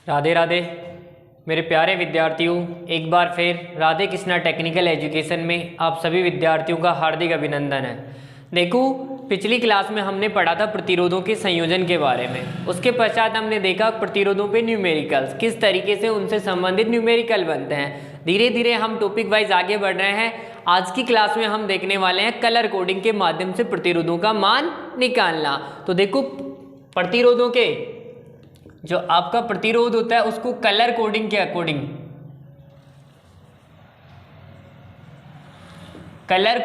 राधे राधे मेरे प्यारे विद्यार्थियों, एक बार फिर राधे कृष्णा टेक्निकल एजुकेशन में आप सभी विद्यार्थियों का हार्दिक अभिनंदन है। देखो, पिछली क्लास में हमने पढ़ा था प्रतिरोधों के संयोजन के बारे में। उसके पश्चात हमने देखा प्रतिरोधों पे न्यूमेरिकल्स, किस तरीके से उनसे संबंधित न्यूमेरिकल बनते हैं। धीरे धीरे हम टॉपिक वाइज आगे बढ़ रहे हैं। आज की क्लास में हम देखने वाले हैं कलर कोडिंग के माध्यम से प्रतिरोधों का मान निकालना। तो देखो, प्रतिरोधों के जो आपका प्रतिरोध होता है उसको कलर कोडिंग के अकॉर्डिंग, कलर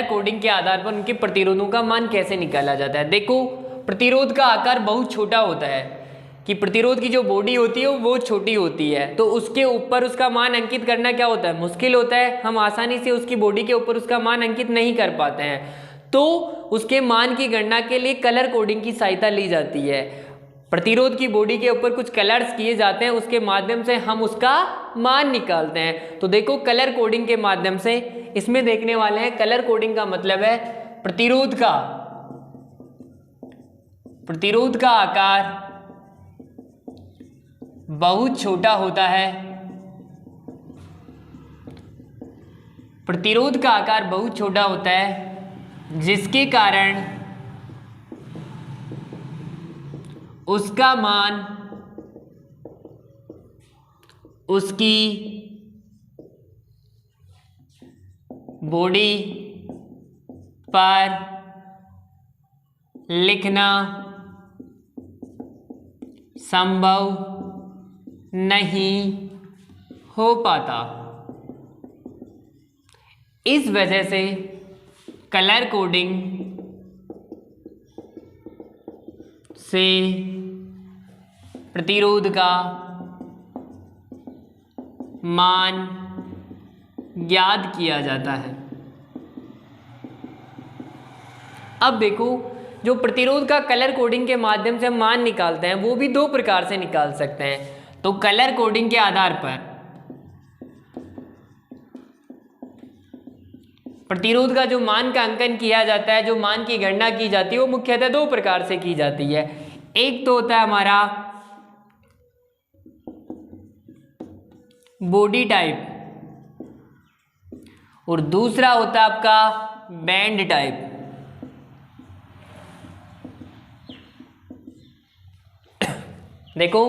कोडिंग के आधार पर उनके प्रतिरोधों का मान कैसे निकाला जाता है। देखो, प्रतिरोध का आकार बहुत छोटा होता है कि प्रतिरोध की जो बॉडी होती है वो छोटी होती है, तो उसके ऊपर उसका मान अंकित करना क्या होता है, मुश्किल होता है। हम आसानी से उसकी बॉडी के ऊपर उसका मान अंकित नहीं कर पाते हैं, तो उसके मान की गणना के लिए कलर कोडिंग की सहायता ली जाती है। प्रतिरोध की बॉडी के ऊपर कुछ कलर्स किए जाते हैं, उसके माध्यम से हम उसका मान निकालते हैं। तो देखो, कलर कोडिंग के माध्यम से इसमें देखने वाले हैं। कलर कोडिंग का मतलब है प्रतिरोध का आकार बहुत छोटा होता है। प्रतिरोध का आकार बहुत छोटा होता है, जिसके कारण उसका मान उसकी बॉडी पर लिखना संभव नहीं हो पाता। इस वजह से कलर कोडिंग से प्रतिरोध का मान ज्ञात किया जाता है। अब देखो, जो प्रतिरोध का कलर कोडिंग के माध्यम से हम मान निकालते हैं वो भी दो प्रकार से निकाल सकते हैं। तो कलर कोडिंग के आधार पर प्रतिरोध का जो मान का अंकन किया जाता है, जो मान की गणना की जाती है, वो मुख्यतः दो प्रकार से की जाती है। एक तो होता है हमारा बॉडी टाइप, और दूसरा होता है आपका बैंड टाइप। देखो,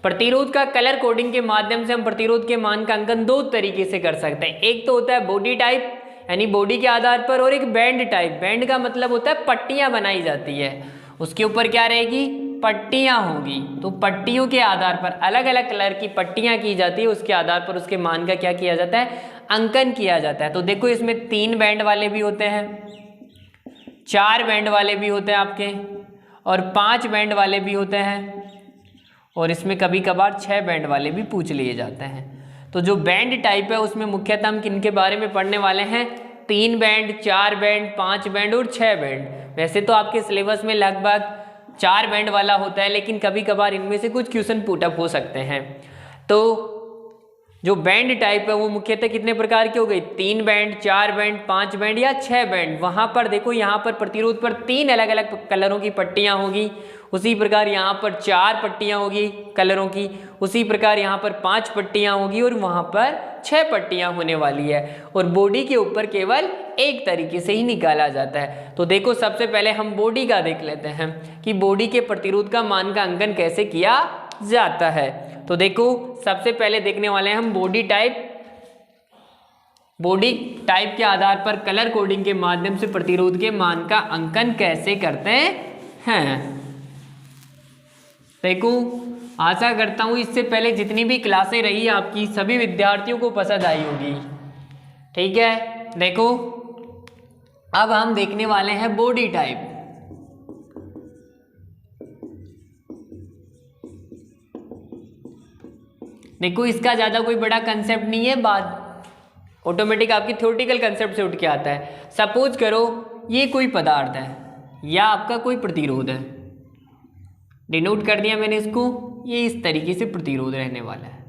प्रतिरोध का कलर कोडिंग के माध्यम से हम प्रतिरोध के मान का अंकन दो तरीके से कर सकते हैं। एक तो होता है बॉडी टाइप, यानी बॉडी के आधार पर, और एक बैंड टाइप। बैंड का मतलब होता है पट्टियां बनाई जाती है, उसके ऊपर क्या रहेगी, पट्टियां होगी। तो पट्टियों के आधार पर अलग अलग कलर की पट्टियां की जाती है, उसके आधार पर उसके मान का क्या किया जाता है, अंकन किया जाता है। तो देखो, इसमें 3 बैंड वाले भी होते हैं, 4 बैंड वाले भी होते हैं आपके, और 5 बैंड वाले भी होते हैं, और इसमें कभी कभार 6 बैंड वाले भी पूछ लिए जाते हैं। तो जो बैंड टाइप है उसमें मुख्यतः हम किनके बारे में पढ़ने वाले हैं, 3 बैंड, 4 बैंड, 5 बैंड और 6 बैंड। वैसे तो आपके सिलेबस में लगभग 4 बैंड वाला होता है, लेकिन कभी कभार इनमें से कुछ क्वेश्चन पुट अप हो सकते हैं। तो जो बैंड टाइप है वो मुख्यतः कितने प्रकार की हो गई, 3 बैंड, 4 बैंड, 5 बैंड या 6 बैंड। वहाँ पर देखो, यहाँ पर प्रतिरोध पर 3 अलग अलग कलरों की पट्टियाँ होगी, उसी प्रकार यहाँ पर 4 पट्टियाँ होगी कलरों की, उसी प्रकार यहाँ पर 5 पट्टियाँ होगी, और वहाँ पर 6 पट्टियाँ होने वाली है। और बॉडी के ऊपर केवल एक तरीके से ही निकाला जाता है। तो देखो, सबसे पहले हम बॉडी का देख लेते हैं कि बॉडी के प्रतिरोध का मान का अंकन कैसे किया जाता है। तो देखो, सबसे पहले देखने वाले हैं हम बॉडी टाइप। बॉडी टाइप के आधार पर कलर कोडिंग के माध्यम से प्रतिरोध के मान का अंकन कैसे करते हैं। देखो, आशा करता हूँ इससे पहले जितनी भी क्लासें रही आपकी सभी विद्यार्थियों को पसंद आई होगी। ठीक है, देखो, अब हम देखने वाले हैं बॉडी टाइप। देखो, इसका ज़्यादा कोई बड़ा कंसेप्ट नहीं है, बात ऑटोमेटिक आपकी थ्योरेटिकल कंसेप्ट से उठ के आता है। सपोज करो ये कोई पदार्थ है या आपका कोई प्रतिरोध है, डिनोट कर दिया मैंने इसको, ये इस तरीके से प्रतिरोध रहने वाला है।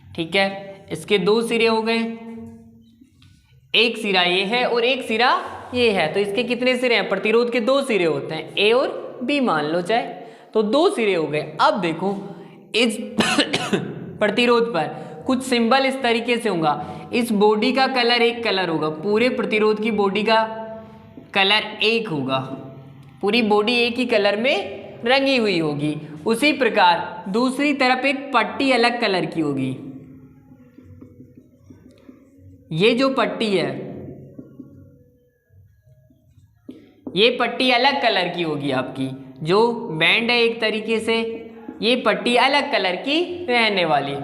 ठीक है, इसके 2 सिरे हो गए, एक सिरा ये है और एक सिरा ये है। तो इसके कितने सिरे हैं? प्रतिरोध के 2 सिरे होते हैं, ए और बी मान लो चाहे, तो 2 सिरे हो गए। अब देखो इस प्रतिरोध पर कुछ सिंबल इस तरीके से होगा, इस बॉडी का कलर एक कलर होगा, पूरे प्रतिरोध की बॉडी का कलर एक होगा, पूरी बॉडी एक ही कलर में रंगी हुई होगी। उसी प्रकार दूसरी तरफ एक पट्टी अलग कलर की होगी, ये जो पट्टी है ये पट्टी अलग कलर की होगी आपकी, जो बैंड है एक तरीके से ये पट्टी अलग कलर की रहने वाली।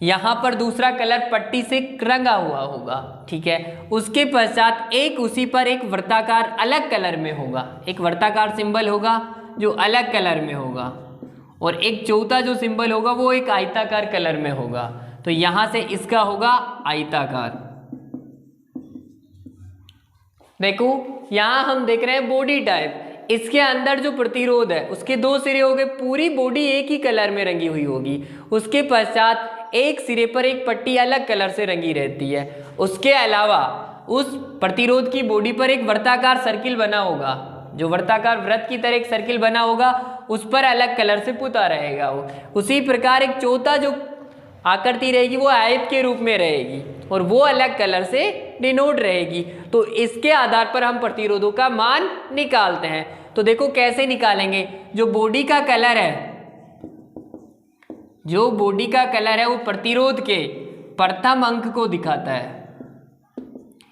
यहाँ पर दूसरा कलर पट्टी से रंगा हुआ होगा, ठीक है। उसके पश्चात एक उसी पर एक वृत्ताकार अलग कलर में होगा, एक वृत्ताकार सिंबल होगा जो अलग कलर में होगा, और एक चौथा जो सिंबल होगा वो एक आयताकार कलर में होगा। तो यहाँ से इसका होगा आयताकार। देखो यहाँ हम देख रहे हैं बॉडी टाइप, इसके अंदर जो प्रतिरोध है उसके 2 सिरे हो गए, पूरी बॉडी एक ही कलर में रंगी हुई होगी। उसके पश्चात एक सिरे पर एक पट्टी अलग कलर से रंगी रहती है। उसके अलावा उस प्रतिरोध की बॉडी पर एक वृत्ताकार सर्किल बना होगा, जो वृत्ताकार वृत्त की तरह एक सर्किल बना होगा उस पर अलग कलर से पुता रहेगा वो। उसी प्रकार एक चौथा जो आकृति रहेगी वो आयत के रूप में रहेगी और वो अलग कलर से डिनोट रहेगी। तो इसके आधार पर हम प्रतिरोधों का मान निकालते हैं। तो देखो कैसे निकालेंगे, जो बॉडी का कलर है, जो बॉडी का कलर है वो प्रतिरोध के प्रथम अंक को दिखाता है।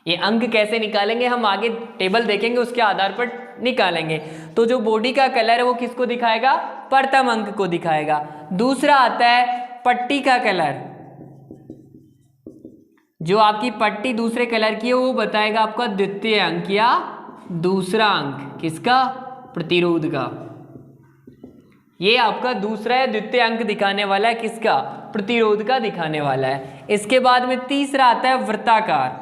ये अंक कैसे निकालेंगे हम आगे टेबल देखेंगे, उसके आधार पर निकालेंगे। तो जो बॉडी का कलर है वो किसको दिखाएगा, प्रथम अंक को दिखाएगा। दूसरा आता है पट्टी का कलर, जो आपकी पट्टी दूसरे कलर की है वो बताएगा आपका द्वितीय अंक या दूसरा अंक, किसका, प्रतिरोध का। ये आपका दूसरा या द्वितीय अंक दिखाने वाला है, किसका, प्रतिरोध का दिखाने वाला है। इसके बाद में तीसरा आता है वृत्ताकार,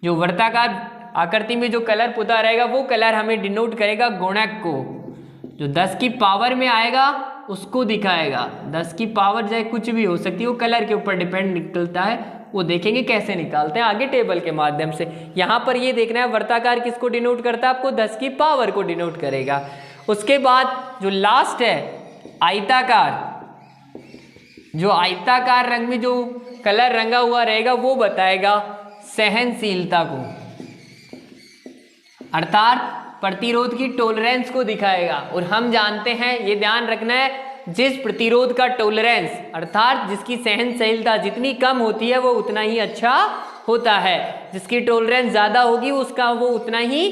जो वृत्ताकार आकृति में जो कलर पुता रहेगा वो कलर हमें डिनोट करेगा गुणक को, जो 10 की पावर में आएगा उसको दिखाएगा। 10 की पावर चाहे कुछ भी हो सकती है, वो कलर के ऊपर डिपेंड निकलता है, वो देखेंगे कैसे निकालते हैं आगे टेबल के माध्यम से। यहाँ पर ये देखना है वृत्ताकार किसको डिनोट करता है, आपको 10 की पावर को डिनोट करेगा। उसके बाद जो लास्ट है आयताकार, जो आयताकार रंग में जो कलर रंगा हुआ रहेगा वो बताएगा सहनशीलता को, अर्थात प्रतिरोध की टॉलरेंस को दिखाएगा। और हम जानते हैं, ये ध्यान रखना है, जिस प्रतिरोध का टॉलरेंस अर्थात जिसकी सहनशीलता जितनी कम होती है वो उतना ही अच्छा होता है, जिसकी टॉलरेंस ज़्यादा होगी उसका वो उतना ही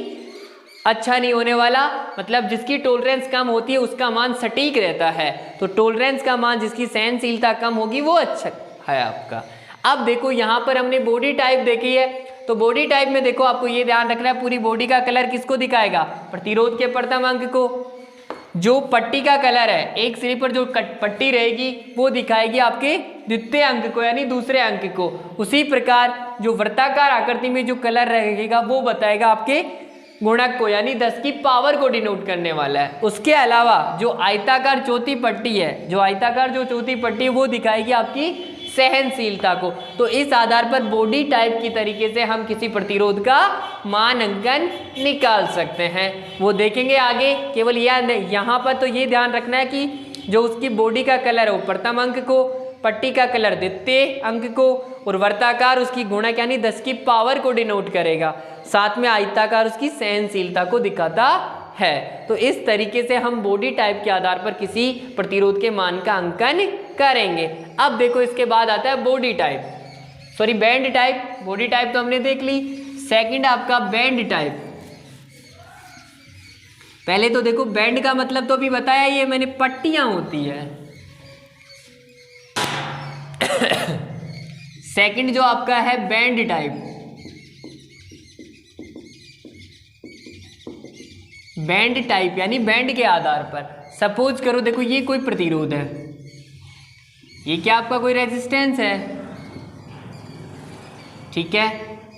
अच्छा नहीं होने वाला। मतलब जिसकी टॉलरेंस कम होती है उसका मान सटीक रहता है, तो टॉलरेंस का मान जिसकी सहनशीलता कम होगी वो अच्छा है आपका। अब देखो यहाँ पर हमने बॉडी टाइप देखी है, तो बॉडी टाइप में देखो आपको ये ध्यान रखना है पूरी बॉडी का कलर किसको दिखाएगा, प्रतिरोध के प्रथम अंक को। जो पट्टी का कलर है, एक सिरे पर जो पट्टी रहेगी वो दिखाएगी आपके द्वितीय अंक को यानी दूसरे अंक को। उसी प्रकार जो वृत्ताकार आकृति में जो कलर रहेगा वो बताएगा आपके गुणक को यानी 10 की पावर को डिनोट करने वाला है। उसके अलावा जो आयताकार चौथी पट्टी है, जो आयताकार जो चौथी पट्टी है वो दिखाएगी आपकी सहनशीलता को। तो इस आधार पर बॉडी टाइप की तरीके से हम किसी प्रतिरोध का मान अंकन निकाल सकते हैं, वो देखेंगे आगे। केवल यहाँ पर तो ये ध्यान रखना है कि जो उसकी बॉडी का कलर है वो प्रथम अंक को, पट्टी का कलर द्वितीय अंक को, और वर्ताकार उसकी गुणक यानी 10 की पावर को डिनोट करेगा, साथ में आयताकार उसकी सहनशीलता को दिखाता है। तो इस तरीके से हम बॉडी टाइप के आधार पर किसी प्रतिरोध के मान का अंकन करेंगे। अब देखो इसके बाद आता है body type, sorry band type. Body type तो हमने देख ली, सेकंड आपका बैंड टाइप। पहले तो देखो बैंड का मतलब तो अभी बताया ये मैंने, पट्टियां होती है। सेकंड जो आपका है बैंड टाइप, बैंड टाइप यानी बैंड के आधार पर। सपोज करो देखो ये कोई प्रतिरोध है, ये क्या आपका कोई रेजिस्टेंस है, ठीक है,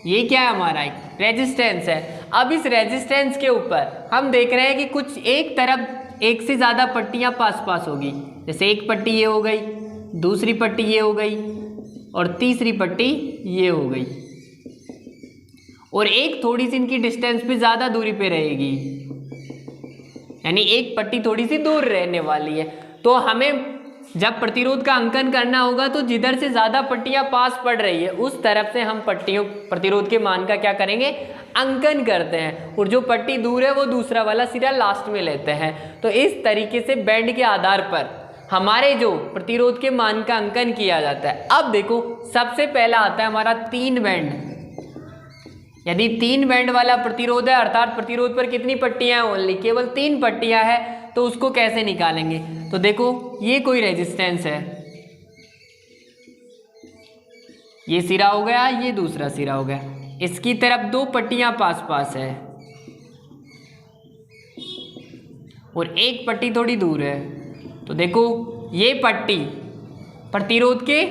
ये क्या है हमारा एक रेजिस्टेंस है। अब इस रेजिस्टेंस के ऊपर हम देख रहे हैं कि कुछ एक तरफ एक से ज़्यादा पट्टियाँ पास पास होगी, जैसे एक पट्टी ये हो गई, दूसरी पट्टी ये हो गई और तीसरी पट्टी ये हो गई, और एक थोड़ी सी इनकी डिस्टेंस पे ज़्यादा दूरी पे रहेगी, यानी एक पट्टी थोड़ी सी दूर रहने वाली है। तो हमें जब प्रतिरोध का अंकन करना होगा तो जिधर से ज़्यादा पट्टियाँ पास पड़ रही है उस तरफ से हम प्रतिरोध के मान का क्या करेंगे, अंकन करते हैं, और जो पट्टी दूर है वो दूसरा वाला सिरा लास्ट में लेते हैं। तो इस तरीके से बैंड के आधार पर हमारे जो प्रतिरोध के मान का अंकन किया जाता है। अब देखो सबसे पहला आता है हमारा 3 बैंड। यदि 3 बैंड वाला प्रतिरोध है अर्थात प्रतिरोध पर कितनी पट्टियां हैं, ओनली केवल 3 पट्टियां हैं, तो उसको कैसे निकालेंगे। तो देखो ये कोई रेजिस्टेंस है, ये सिरा हो गया, ये दूसरा सिरा हो गया, इसकी तरफ 2 पट्टियां पास पास है और एक पट्टी थोड़ी दूर है। तो देखो ये पट्टी प्रतिरोध के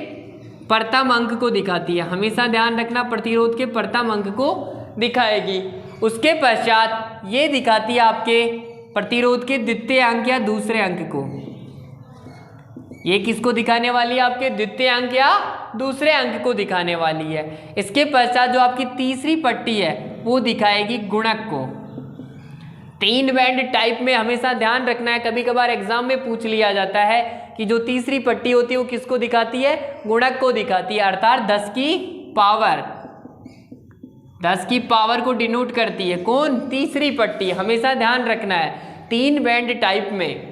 प्रथम अंक को दिखाती है, हमेशा ध्यान रखना प्रतिरोध के प्रथम अंक को दिखाएगी। उसके पश्चात ये दिखाती है आपके प्रतिरोध के द्वितीय अंक या दूसरे अंक को। ये किसको दिखाने वाली है, आपके द्वितीय अंक या दूसरे अंक को दिखाने वाली है। इसके पश्चात जो आपकी तीसरी पट्टी है वो दिखाएगी गुणक को। 3 बैंड टाइप में हमेशा ध्यान रखना है, कभी कभार एग्जाम में पूछ लिया जाता है कि जो तीसरी पट्टी होती है वो किसको दिखाती है, गुणक को दिखाती है, अर्थात 10 की पावर को डिनोट करती है। कौन, तीसरी पट्टी। हमेशा ध्यान रखना है 3 बैंड टाइप में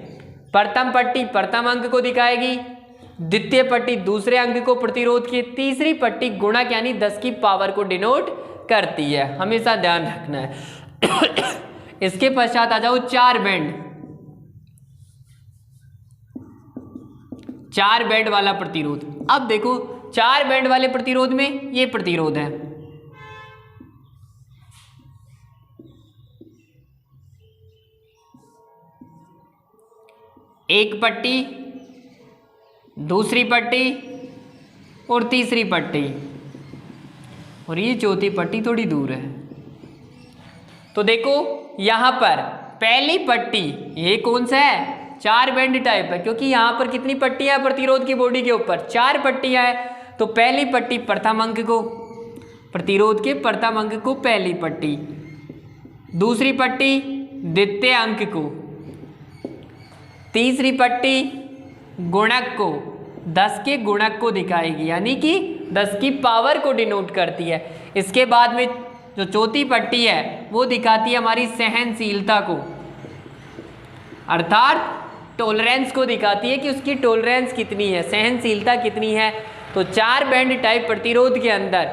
प्रथम पट्टी प्रथम अंक को दिखाएगी, द्वितीय पट्टी दूसरे अंक को प्रतिरोध की, तीसरी पट्टी गुणक यानी 10 की पावर को डिनोट करती है, हमेशा ध्यान रखना है। इसके पश्चात आ जाओ 4 बैंड। 4 बैंड वाला प्रतिरोध। अब देखो 4 बैंड वाले प्रतिरोध में ये प्रतिरोध है, एक पट्टी, दूसरी पट्टी और तीसरी पट्टी, और ये चौथी पट्टी थोड़ी दूर है। तो देखो यहाँ पर पहली पट्टी, ये कौन सा है, 4 बैंड टाइप है, क्योंकि यहाँ पर कितनी पट्टियाँ हैं प्रतिरोध की बॉडी के ऊपर, 4 पट्टियाँ हैं। तो पहली पट्टी प्रथम अंक को, प्रतिरोध के प्रथम अंक को पहली पट्टी, दूसरी पट्टी द्वितीय अंक को, तीसरी पट्टी गुणक को, 10 के गुणक को दिखाएगी, यानी कि 10 की पावर को डिनोट करती है। इसके बाद में जो चौथी पट्टी है वो दिखाती है हमारी सहनशीलता को, अर्थात टॉलरेंस को दिखाती है कि उसकी टॉलरेंस कितनी है, सहनशीलता कितनी है। तो 4 बैंड टाइप प्रतिरोध के अंदर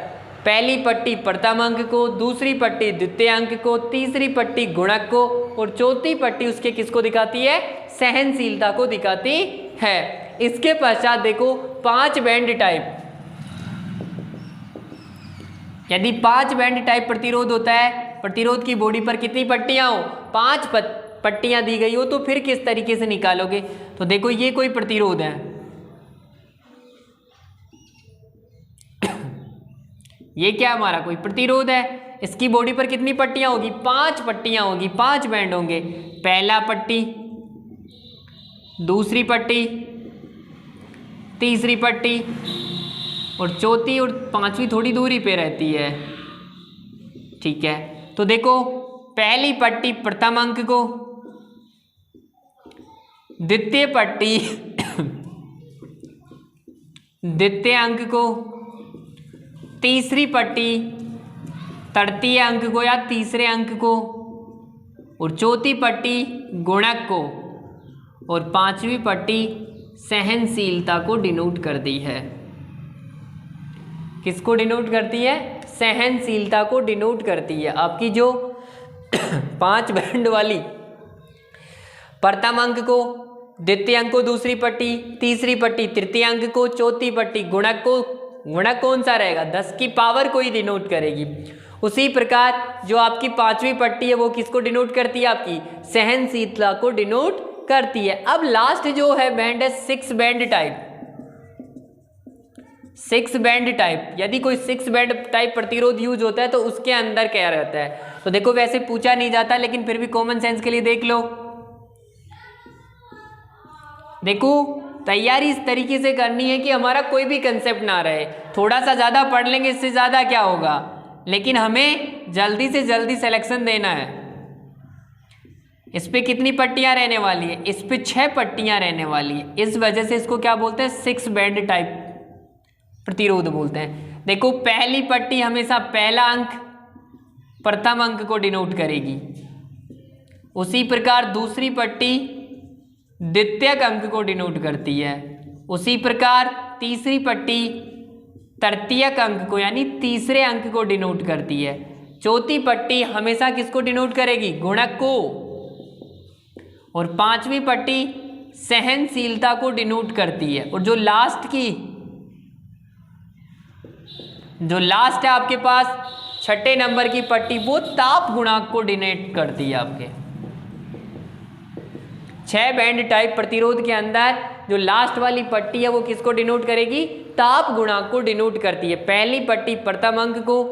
पहली पट्टी प्रथम अंक को, दूसरी पट्टी द्वितीय अंक को, तीसरी पट्टी गुणक को और चौथी पट्टी उसके किसको दिखाती है, सहनशीलता को दिखाती है। इसके पश्चात देखो 5 बैंड टाइप। यदि 5 बैंड टाइप प्रतिरोध होता है, प्रतिरोध की बॉडी पर कितनी पट्टियां हो, 5 पट्टियां दी गई हो, तो फिर किस तरीके से निकालोगे। तो देखो ये कोई प्रतिरोध है, ये क्या हमारा कोई प्रतिरोध है, इसकी बॉडी पर कितनी पट्टियां होगी, 5 पट्टियां होगी, 5 बैंड होंगे। पहला पट्टी, दूसरी पट्टी, तीसरी पट्टी और चौथी और पांचवी थोड़ी दूरी पे रहती है, ठीक है। तो देखो पहली पट्टी प्रथम अंक को, द्वितीय पट्टी द्वितीय अंक को, तीसरी पट्टी तृतीय अंक को या तीसरे अंक को और चौथी पट्टी गुणक को और पांचवी पट्टी सहनशीलता को डिनोट कर दी है। किसको डिनोट करती है, सहनशीलता को डिनोट करती है। आपकी जो 5 बैंड वाली प्रथम अंक को, द्वितीय अंक को दूसरी पट्टी, तीसरी पट्टी तृतीय अंक को, चौथी पट्टी गुणक को, गुणक कौन सा रहेगा, 10 की पावर को ही डिनोट करेगी। उसी प्रकार जो आपकी 5वीं पट्टी है वो किसको डिनोट करती है, आपकी सहनशीलता को डिनोट करती है। अब लास्ट जो है बैंड है 6 बैंड टाइप। 6 बैंड टाइप, यदि कोई 6 बैंड टाइप प्रतिरोध यूज होता है तो उसके अंदर क्या रहता है। तो देखो वैसे पूछा नहीं जाता लेकिन फिर भी कॉमन सेंस के लिए देख लो। देखो तैयारी इस तरीके से करनी है कि हमारा कोई भी कंसेप्ट ना रहे, थोड़ा सा ज़्यादा पढ़ लेंगे इससे ज़्यादा क्या होगा, लेकिन हमें जल्दी से जल्दी सिलेक्शन देना है। इस पे कितनी पट्टियां रहने वाली है? इस पे 6 पट्टियां रहने वाली है। इस वजह से इसको क्या बोलते हैं? 6 बैंड टाइप प्रतिरोध बोलते हैं। देखो पहली पट्टी हमेशा पहला अंक प्रथम अंक को डिनोट करेगी, उसी प्रकार दूसरी पट्टी द्वितीयक अंक को डिनोट करती है, उसी प्रकार तीसरी पट्टी तृतीयक अंक को यानी तीसरे अंक को डिनोट करती है, चौथी पट्टी हमेशा किसको डिनोट करेगी? गुणक को, और पांचवी पट्टी सहनशीलता को डिनोट करती है, और जो लास्ट है आपके पास छठे नंबर की पट्टी वो ताप गुणांक को डिनोट करती है। आपके 6 बैंड टाइप प्रतिरोध के अंदर जो लास्ट वाली पट्टी है वो किसको डिनोट करेगी? ताप गुणांक को डिनोट करती है। पहली पट्टी प्रथम अंक को,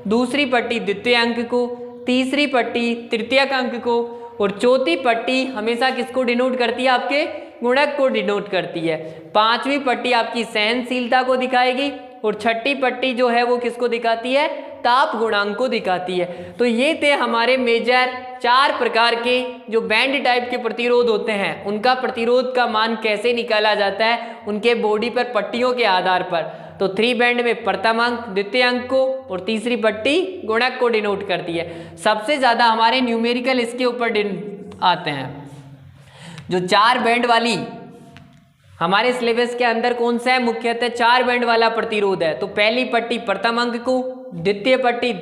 दूसरी पट्टी द्वितीय अंक को, तीसरी पट्टी तृतीयक अंक को, और चौथी पट्टी हमेशा किसको डिनोट करती है? आपके गुणक को डिनोट करती है। पांचवी पट्टी आपकी सहनशीलता को दिखाएगी, और छठी पट्टी जो है वो किसको दिखाती है? ताप गुणांक को दिखाती है। तो ये थे हमारे मेजर 4 प्रकार के जो बैंड टाइप के प्रतिरोध होते हैं, उनका प्रतिरोध का मान कैसे निकाला जाता है उनके बॉडी पर पट्टियों के आधार पर। तो 3 बैंड में प्रथम अंक, द्वितीय अंक को, और तीसरी पट्टी गुणक को डिनोट करती है। सबसे ज़्यादा हमारे न्यूमेरिकल इसके ऊपर आते हैं। जो 4 बैंड वाली हमारे सिलेबस के अंदर कौन सा है? मुख्यतः 4 बैंड वाला प्रतिरोध है। तो पहली पट्टी प्रथम अंक को, द्वितीय पट्टी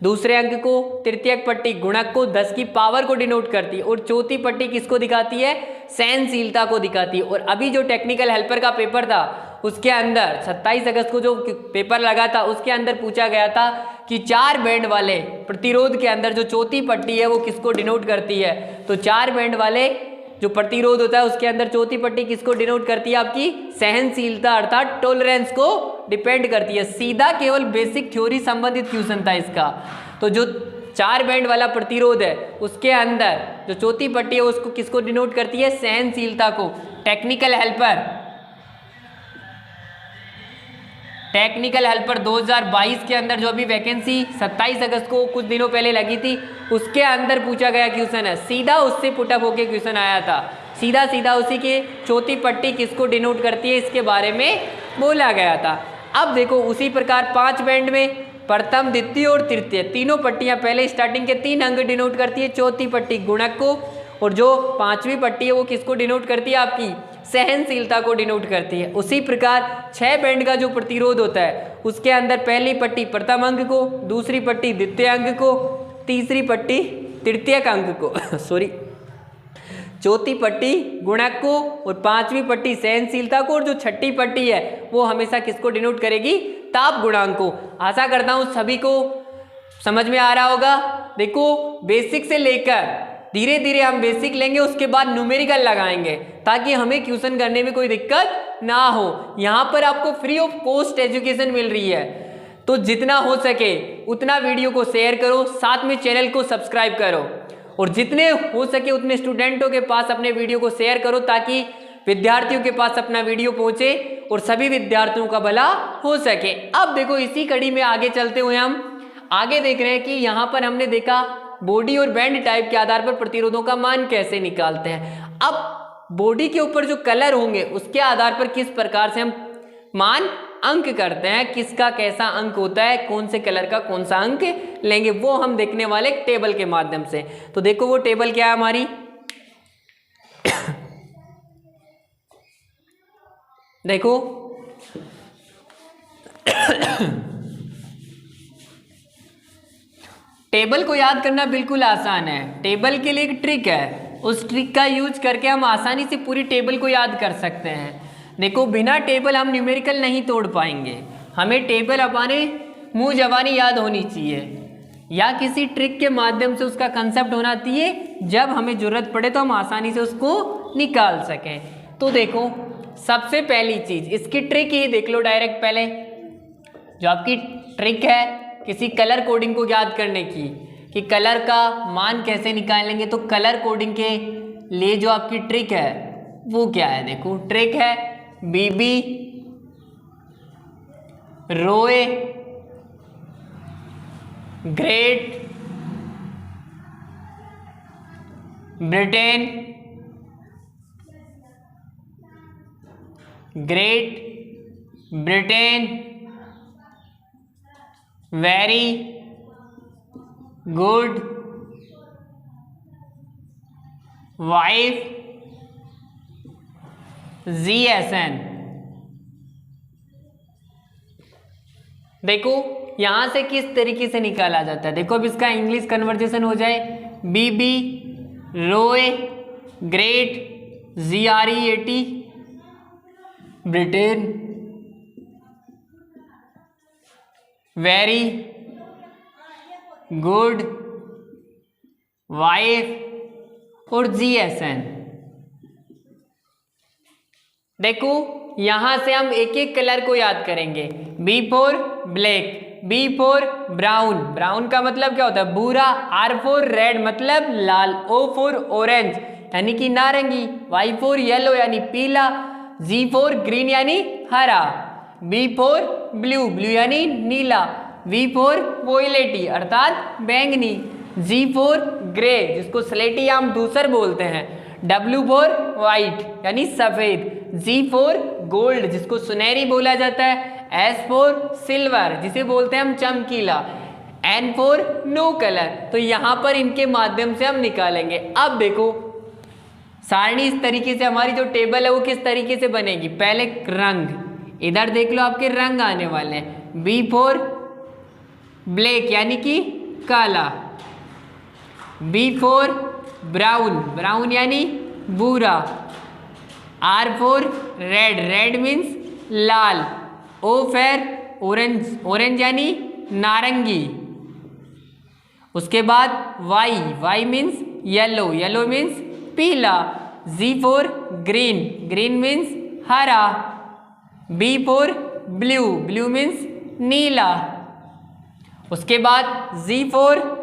दूसरे अंक को, तृतीयक पट्टी गुणक को 10 की पावर को डिनोट करती है, और चौथी पट्टी किसको दिखाती है? सहनशीलता को दिखाती है। और अभी जो टेक्निकल हेल्पर का पेपर था उसके अंदर 27 अगस्त को जो पेपर लगा था उसके अंदर पूछा गया था कि 4 बैंड वाले प्रतिरोध के अंदर जो चौथी पट्टी है वो किसको डिनोट करती है? तो 4 बैंड वाले जो प्रतिरोध होता है उसके अंदर चौथी पट्टी किसको डिनोट करती है? आपकी सहनशीलता अर्थात टॉलरेंस को डिपेंड करती है। सीधा केवल बेसिक थ्योरी संबंधित क्वेश्चन था इसका। तो जो 4 बैंड वाला प्रतिरोध है उसके अंदर जो चौथी पट्टी है उसको किसको डिनोट करती है? सहनशीलता को। टेक्निकल हेल्पर 2022 के अंदर जो अभी वैकेंसी 27 अगस्त को कुछ दिनों पहले लगी थी उसके अंदर पूछा गया क्वेश्चन है, सीधा उससे पुटअप होके क्वेश्चन आया था। सीधा उसी के चौथी पट्टी किसको डिनोट करती है इसके बारे में बोला गया था। अब देखो उसी प्रकार 5 बैंड में प्रथम, द्वितीय और तृतीय तीनों पट्टियां पहले स्टार्टिंग के 3 अंक डिनोट करती है, चौथी पट्टी गुणक को, और जो पांचवी पट्टी है वो किसको डिनोट करती है? आपकी सहनशीलता को डिनोट करती है। उसी प्रकार 6 बैंड का जो प्रतिरोध होता है उसके अंदर पहली पट्टी प्रथम अंक को, दूसरी पट्टी द्वितीय अंक को, तीसरी पट्टी तृतीयक अंक को चौथी पट्टी गुणक को, और पांचवी पट्टी सहनशीलता को, और जो छठी पट्टी है वो हमेशा किसको डिनोट करेगी? ताप गुणांक को। आशा करता हूं सभी को समझ में आ रहा होगा। देखो बेसिक से लेकर धीरे धीरे हम बेसिक लेंगे, उसके बाद न्यूमेरिकल लगाएंगे ताकि हमें क्वेश्चन करने में कोई दिक्कत ना हो। यहाँ पर आपको फ्री ऑफ कॉस्ट एजुकेशन मिल रही है, तो जितना हो सके उतना वीडियो को शेयर करो, साथ में चैनल को सब्सक्राइब करो, और जितने हो सके उतने स्टूडेंटों के पास अपने वीडियो को शेयर करो ताकि विद्यार्थियों के पास अपना वीडियो पहुंचे और सभी विद्यार्थियों का भला हो सके। अब देखो इसी कड़ी में आगे चलते हुए हम आगे देख रहे हैं कि यहाँ पर हमने देखा बॉडी और बैंड टाइप के आधार पर प्रतिरोधों का मान कैसे निकालते हैं। अब बॉडी के ऊपर जो कलर होंगे उसके आधार पर किस प्रकार से हम मान अंक करते हैं, किसका कैसा अंक होता है, कौन से कलर का कौन सा अंक लेंगे, वो हम देखने वाले एक टेबल के माध्यम से। तो देखो वो टेबल क्या है हमारी देखो टेबल को याद करना बिल्कुल आसान है। टेबल के लिए एक ट्रिक है, उस ट्रिक का यूज करके हम आसानी से पूरी टेबल को याद कर सकते हैं। देखो बिना टेबल हम न्यूमेरिकल नहीं तोड़ पाएंगे, हमें टेबल अपने मुंह जबानी याद होनी चाहिए या किसी ट्रिक के माध्यम से उसका कंसेप्ट होना चाहिए, जब हमें जरूरत पड़े तो हम आसानी से उसको निकाल सकें। तो देखो सबसे पहली चीज इसकी ट्रिक ही देख लो डायरेक्ट। पहले जो आपकी ट्रिक है किसी कलर कोडिंग को याद करने की कि कलर का मान कैसे निकालेंगे, तो कलर कोडिंग के लिए जो आपकी ट्रिक है वो क्या है, देखो ट्रिक है बीबी रोए great Britain, great Britain, very good, wife, GSN। देखो यहां से किस तरीके से निकाला जाता है, देखो अब इसका इंग्लिश कन्वर्जेशन हो जाए, BB रोए, great, GREAT, Britain, very good, wife और GSN। देखो यहां से हम एक एक कलर को याद करेंगे। B for black, B for brown, brown का मतलब क्या होता है भूरा, R फॉर रेड मतलब लाल, O फॉर ऑरेंज यानी कि नारंगी, Y फॉर येलो यानी पीला, G फॉर ग्रीन यानी हरा, B फॉर ब्लू, ब्लू यानी नीला, V फॉर वोयलेटी अर्थात बैंगनी, G फॉर ग्रे जिसको स्लेटी या हम धूसर बोलते हैं, W फॉर वाइट यानी सफेद, G फॉर गोल्ड जिसको सुनहरी बोला जाता है, S फॉर सिल्वर जिसे बोलते हैं हम चमकीला, N फॉर नो कलर। तो यहाँ पर इनके माध्यम से हम निकालेंगे। अब देखो सारणी इस तरीके से, हमारी जो टेबल है वो किस तरीके से बनेगी, पहले रंग, इधर देख लो आपके रंग आने वाले हैं, B फॉर ब्लैक यानी कि काला, B फॉर ब्राउन, ब्राउन यानी भूरा, R for red, red means लाल, O फॉर ऑरेंज, ऑरेंज यानी नारंगी, उसके बाद Y, Y means yellow, yellow means पीला, Z for green, green means हरा, B for blue, blue means नीला, उसके बाद Z फॉर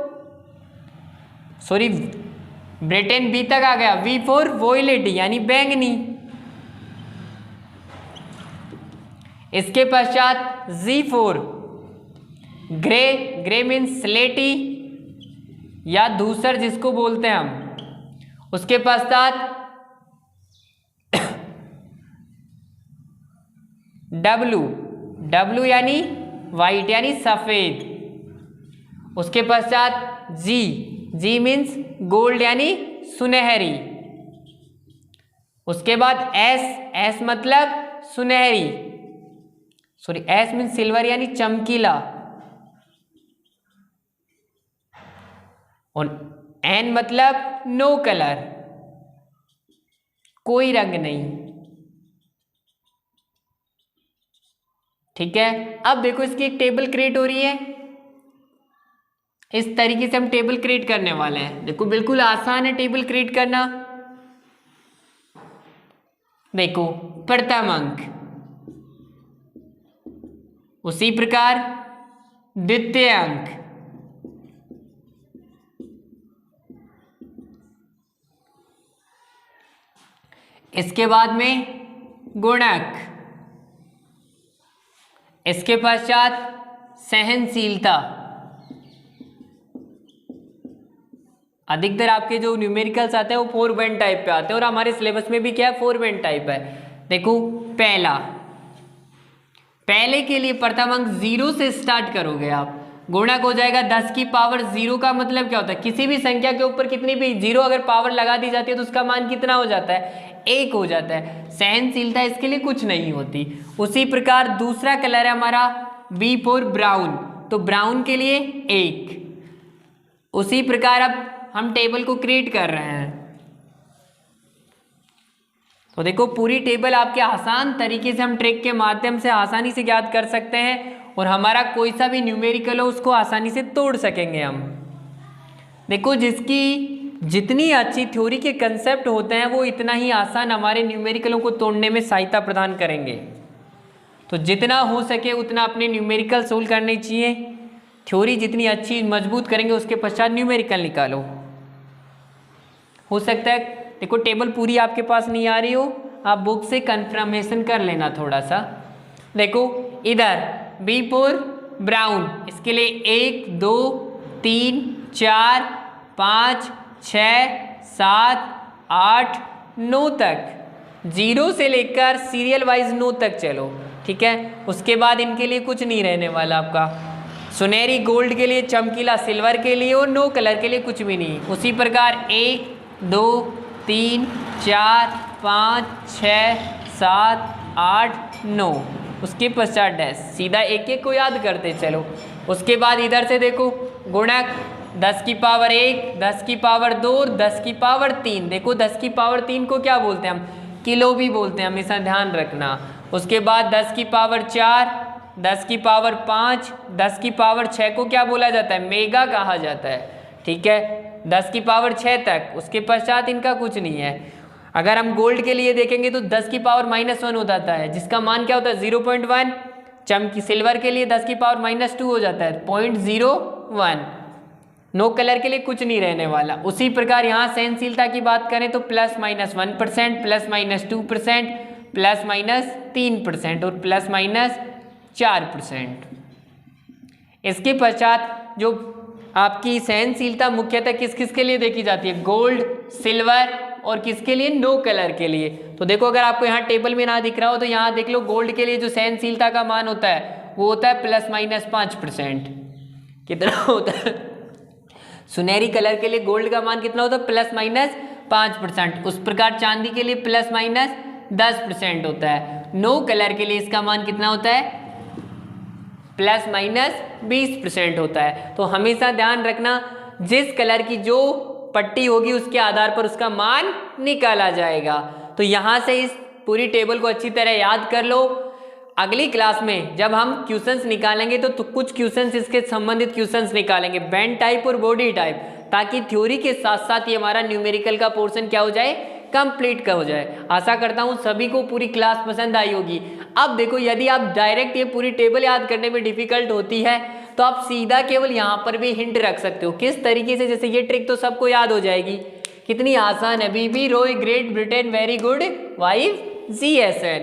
ब्रिटेन B तक आ गया, V फॉर वोयलेट यानी बैंगनी, इसके पश्चात Z for grey, grey means स्लेटी या धूसर जिसको बोलते हैं हम, उसके पश्चात W, W यानी वाइट यानी सफेद, उसके पश्चात G, G मीन्स गोल्ड यानी सुनहरी, उसके बाद S, S मतलब सुनहरी, S मीन्स सिल्वर यानी चमकीला, और N मतलब नो कलर, कोई रंग नहीं। ठीक है, अब देखो इसकी एक टेबल क्रिएट हो रही है, इस तरीके से हम टेबल क्रिएट करने वाले हैं। देखो बिल्कुल आसान है टेबल क्रिएट करना। देखो प्रथम अंक, उसी प्रकार द्वितीय अंक, इसके बाद में गुणक, इसके पश्चात सहनशीलता। अधिकतर आपके जो न्यूमेरिकल्स आते हैं वो 4 बैंड टाइप पे आते हैं, और हमारे सिलेबस में भी क्या है 4 बैंड टाइप है। देखो पहला, पहले के लिए प्रथम अंक 0 से स्टार्ट करोगे आप, गुणक हो जाएगा 10 की पावर 0 का मतलब क्या होता है, किसी भी संख्या के ऊपर कितनी भी 0 अगर पावर लगा दी जाती है तो उसका मान कितना हो जाता है, 1 हो जाता है। सहनशीलता इसके लिए कुछ नहीं होती। उसी प्रकार दूसरा कलर है हमारा B फॉर ब्राउन, तो ब्राउन के लिए 1। उसी प्रकार अब हम टेबल को क्रिएट कर रहे हैं, तो देखो पूरी टेबल आपके आसान तरीके से हम ट्रिक के माध्यम से आसानी से याद कर सकते हैं, और हमारा कोई सा भी न्यूमेरिकल हो उसको आसानी से तोड़ सकेंगे हम। देखो जिसकी जितनी अच्छी थ्योरी के कंसेप्ट होते हैं वो इतना ही आसान हमारे न्यूमेरिकलों को तोड़ने में सहायता प्रदान करेंगे। तो जितना हो सके उतना अपने न्यूमेरिकल सोल्व करने चाहिए। थ्योरी जितनी अच्छी मजबूत करेंगे उसके पश्चात न्यूमेरिकल निकालो। हो सकता है देखो टेबल पूरी आपके पास नहीं आ रही हो, आप बुक से कंफर्मेशन कर लेना थोड़ा सा। देखो इधर B फॉर ब्राउन, इसके लिए 1 2 3 4 5 6 7 8 9 तक, 0 से लेकर सीरियल वाइज 9 तक चलो, ठीक है। उसके बाद इनके लिए कुछ नहीं रहने वाला आपका, सुनहरी गोल्ड के लिए, चमकीला सिल्वर के लिए और नो कलर के लिए कुछ भी नहीं। उसी प्रकार 1 2 3 4 5 6 7 8 9, उसके पश्चात डैश, सीधा एक एक को याद करते चलो। उसके बाद इधर से देखो गुणक 10 की पावर 1, 10 की पावर 2, 10 की पावर 3। देखो 10 की पावर 3 को क्या बोलते हैं हम, किलो भी बोलते हैं, हमेशा ध्यान रखना। उसके बाद 10 की पावर 4, 10 की पावर 5, 10 की पावर 6 को क्या बोला जाता है, मेगा कहा जाता है, ठीक है। 10 की पावर 6 तक, उसके पश्चात इनका कुछ नहीं है। अगर हम गोल्ड के लिए देखेंगे तो 10 की पावर -1 हो जाता है, जिसका मान क्या होता है 0.1। चमकी सिल्वर के लिए 10 की पावर -2 हो जाता है 0.01। नो कलर के लिए कुछ नहीं रहने वाला। उसी प्रकार यहाँ सहनशीलता की बात करें तो +-1%, +-2%, +-3% और +-4%। इसके पश्चात जो आपकी सहनशीलता मुख्यतः किस किस के लिए देखी जाती है, गोल्ड, सिल्वर और किसके लिए, नो कलर के लिए। तो देखो अगर आपको यहाँ टेबल में ना दिख रहा हो तो यहाँ देख लो, गोल्ड के लिए जो सहनशीलता का मान होता है वो होता है +-5%। कितना होता है, सुनहरी कलर के लिए गोल्ड का मान कितना होता है, +-5%। उस प्रकार चांदी के लिए +-10% होता है। नो कलर के लिए इसका मान कितना होता है, +-20% होता है। तो हमेशा ध्यान रखना, जिस कलर की जो पट्टी होगी उसके आधार पर उसका मान निकाला जाएगा। तो यहाँ से इस पूरी टेबल को अच्छी तरह याद कर लो। अगली क्लास में जब हम क्वेश्चंस निकालेंगे तो कुछ क्वेश्चंस इसके संबंधित क्वेश्चंस निकालेंगे, बैंड टाइप और बॉडी टाइप, ताकि थ्योरी के साथ साथ ये हमारा न्यूमेरिकल का पोर्शन क्या हो जाए, कंप्लीट का हो जाए। आशा करता हूँ सभी को पूरी क्लास पसंद आई होगी। अब देखो यदि आप डायरेक्ट ये पूरी टेबल याद करने में डिफिकल्ट होती है तो आप सीधा केवल यहाँ पर भी हिंट रख सकते हो। किस तरीके से, जैसे ये ट्रिक तो सबको याद हो जाएगी, कितनी आसान है, BB Roy Great Britain very good wife GSN।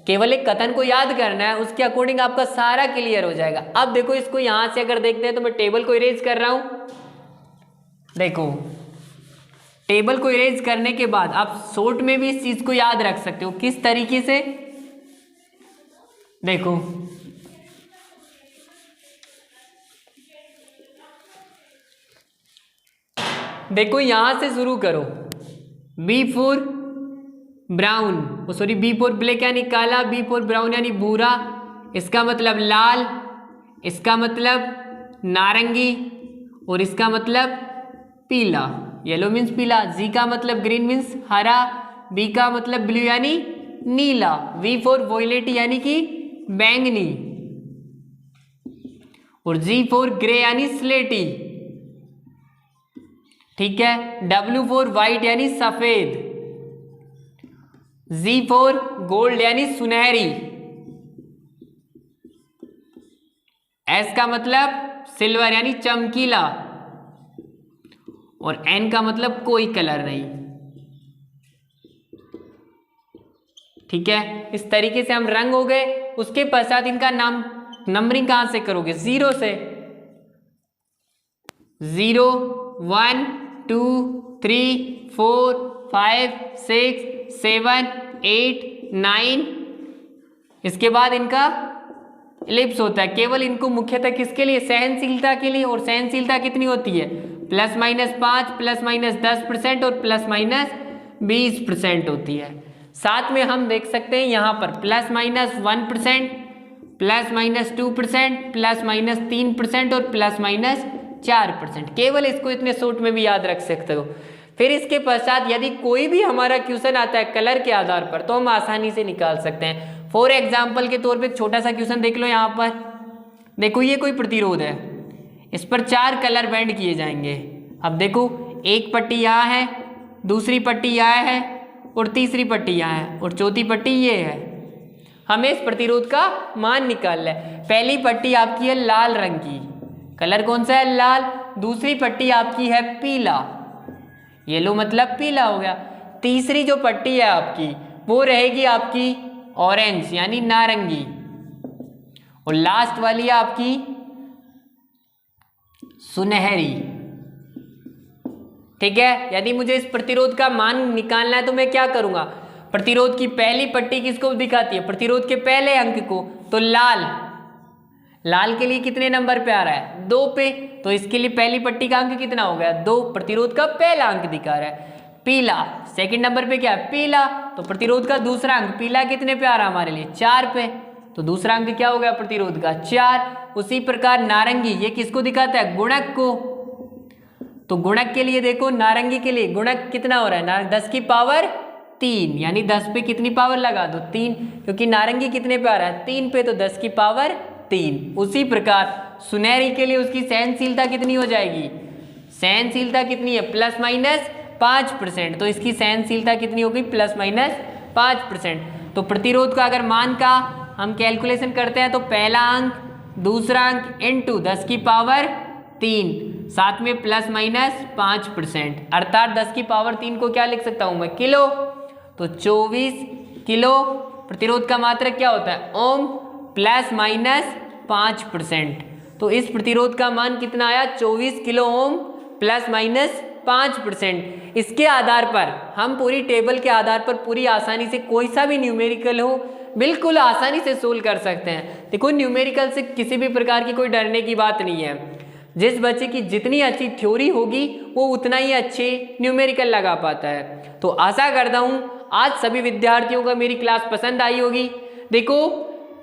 केवल एक कथन को याद करना है, उसके अकॉर्डिंग आपका सारा क्लियर हो जाएगा। अब देखो इसको यहाँ से अगर देखते हैं तो मैं टेबल को इरेज कर रहा हूँ। देखो टेबल को इरेज करने के बाद आप शॉर्ट में भी इस चीज को याद रख सकते हो। किस तरीके से, देखो देखो यहां से शुरू करो, B for brown, B for black यानी काला, B फॉर ब्राउन यानी भूरा, इसका मतलब लाल, इसका मतलब नारंगी और इसका मतलब पीला, येलो मीन्स पीला। जी का मतलब ग्रीन मीन्स हरा, बी का मतलब ब्लू यानी नीला, वी फॉर वॉयलेट यानी कि बैंगनी और जी फॉर ग्रे यानी स्लेटी, ठीक है। डब्ल्यू फॉर व्हाइट यानी सफेद, जी फॉर गोल्ड यानी सुनहरी, एस का मतलब सिल्वर यानी चमकीला और एन का मतलब कोई कलर नहीं, ठीक है। इस तरीके से हम रंग हो गए। उसके पश्चात इनका नाम नंबरिंग कहां से करोगे, 0 से, 0 1 2 3 4 5 6 7 8 9, इसके बाद इनका इलिप्स होता है। केवल इनको मुख्यतः किसके लिए, सहनशीलता के लिए। और सहनशीलता कितनी होती है, +-5, +-10% और +-20% होती है। साथ में हम देख सकते हैं यहाँ पर +-1%, +-2%, +-3% और +-4%। केवल इसको इतने शॉर्ट में भी याद रख सकते हो। फिर इसके पश्चात यदि कोई भी हमारा क्वेश्चन आता है कलर के आधार पर तो हम आसानी से निकाल सकते हैं। फॉर एग्जाम्पल के तौर पे एक छोटा सा क्वेश्चन देख लो। यहाँ पर देखो ये कोई प्रतिरोध है, इस पर 4 कलर बैंड किए जाएंगे। अब देखो एक पट्टी यहाँ है, दूसरी पट्टी यहाँ है और तीसरी पट्टी यहाँ है और चौथी पट्टी ये है। हमें इस प्रतिरोध का मान निकालना है। पहली पट्टी आपकी है लाल रंग की, कलर कौन सा है, लाल। दूसरी पट्टी आपकी है पीला, येलो मतलब पीला हो गया। तीसरी जो पट्टी है आपकी वो रहेगी आपकी ऑरेंज यानी नारंगी और लास्ट वाली है आपकी सुनहरी। ठीक है। यदि मुझे इस प्रतिरोध का मान निकालना है तो मैं क्या करूंगा, प्रतिरोध की पहली पट्टी किसको दिखाती है, प्रतिरोध के पहले अंक को। तो लाल के लिए कितने नंबर पे आ रहा है, 2 पे, तो इसके लिए पहली पट्टी का अंक कितना हो गया, 2, प्रतिरोध का पहला अंक दिखा रहा है। पीला सेकंड नंबर पे क्या है, पीला, तो प्रतिरोध का दूसरा अंक पीला कितने पे आ रहा है हमारे लिए, 4 पे, तो दूसरा अंक क्या हो गया प्रतिरोध का 4। उसी प्रकार नारंगी, ये किसको दिखाता है, गुणक को। तो गुणक के लिए देखो, नारंगी के लिए गुणक कितना हो रहा है, 10 की पावर 3, यानी 10 पे कितनी पावर लगा दो, 3, क्योंकि नारंगी कितने पे आ रहा है, 3 पे, तो 10 की पावर 3। उसी प्रकार सुनहरी के लिए उसकी सहनशीलता कितनी हो जाएगी, सहनशीलता कितनी है, ±5%, तो इसकी सहनशीलता कितनी होगी, ±5%। तो प्रतिरोध का अगर मान का हम कैलकुलेशन करते हैं तो पहला अंक, दूसरा अंक इंटू 10 की पावर 3, साथ में ±5%, अर्थात 10 की पावर 3 को क्या लिख सकता हूं मैं, किलो। तो 24 किलो प्रतिरोध का मात्रक क्या होता है, ओम, ±5%। तो इस प्रतिरोध का मान कितना आया, 24 किलो ओम ±5%। इसके आधार पर हम पूरी टेबल के आधार पर पूरी आसानी से कोई सा भी न्यूमेरिकल हो बिल्कुल आसानी से सोल्व कर सकते हैं। देखो न्यूमेरिकल से किसी भी प्रकार की कोई डरने की बात नहीं है। जिस बच्चे की जितनी अच्छी थ्योरी होगी वो उतना ही अच्छे न्यूमेरिकल लगा पाता है। तो आशा करता हूँ आज सभी विद्यार्थियों को मेरी क्लास पसंद आई होगी। देखो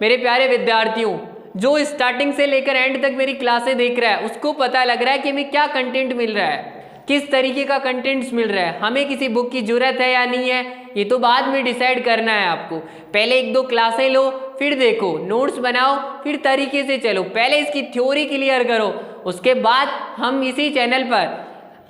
मेरे प्यारे विद्यार्थियों, जो स्टार्टिंग से लेकर एंड तक मेरी क्लासें देख रहा है उसको पता लग रहा है कि हमें क्या कंटेंट मिल रहा है, किस तरीके का कंटेंट्स मिल रहा है, हमें किसी बुक की जरूरत है या नहीं है, ये तो बाद में डिसाइड करना है आपको। पहले 1-2 क्लासें लो, फिर देखो, नोट्स बनाओ, फिर तरीके से चलो, पहले इसकी थ्योरी क्लियर करो, उसके बाद हम इसी चैनल पर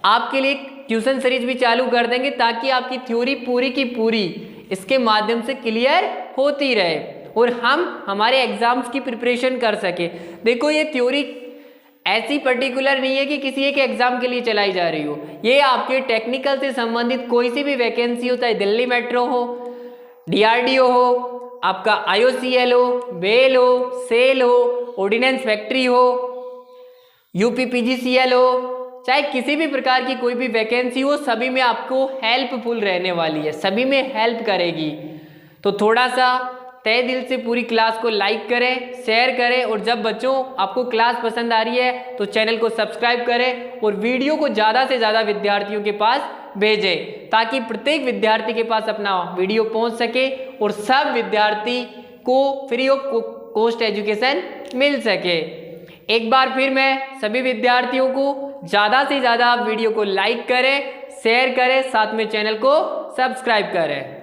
आपके लिए ट्यूशन सीरीज भी चालू कर देंगे ताकि आपकी थ्योरी पूरी की पूरी इसके माध्यम से क्लियर होती रहे और हम हमारे एग्जाम्स की प्रिपरेशन कर सके। देखो ये थ्योरी ऐसी पर्टिकुलर नहीं है कि किसी एक एग्जाम के लिए चलाई जा रही हो, ये आपके टेक्निकल से संबंधित कोई सी भी वैकेंसी हो, चाहे दिल्ली मेट्रो हो, DRDO हो, आपका IOCL हो, बेल हो, सेल हो, ऑर्डिनेंस फैक्ट्री हो, UPPGCL हो, चाहे किसी भी प्रकार की कोई भी वैकेंसी हो, सभी में आपको हेल्पफुल रहने वाली है, सभी में हेल्प करेगी। तो थोड़ा सा तहे दिल से पूरी क्लास को लाइक करें, शेयर करें और जब बच्चों आपको क्लास पसंद आ रही है तो चैनल को सब्सक्राइब करें और वीडियो को ज़्यादा से ज़्यादा विद्यार्थियों के पास भेजें ताकि प्रत्येक विद्यार्थी के पास अपना वीडियो पहुंच सके और सब विद्यार्थी को फ्री ऑफ कॉस्ट एजुकेशन मिल सके। एक बार फिर मैं सभी विद्यार्थियों को ज़्यादा से ज़्यादा वीडियो को लाइक करें, शेयर करें, साथ में चैनल को सब्सक्राइब करें।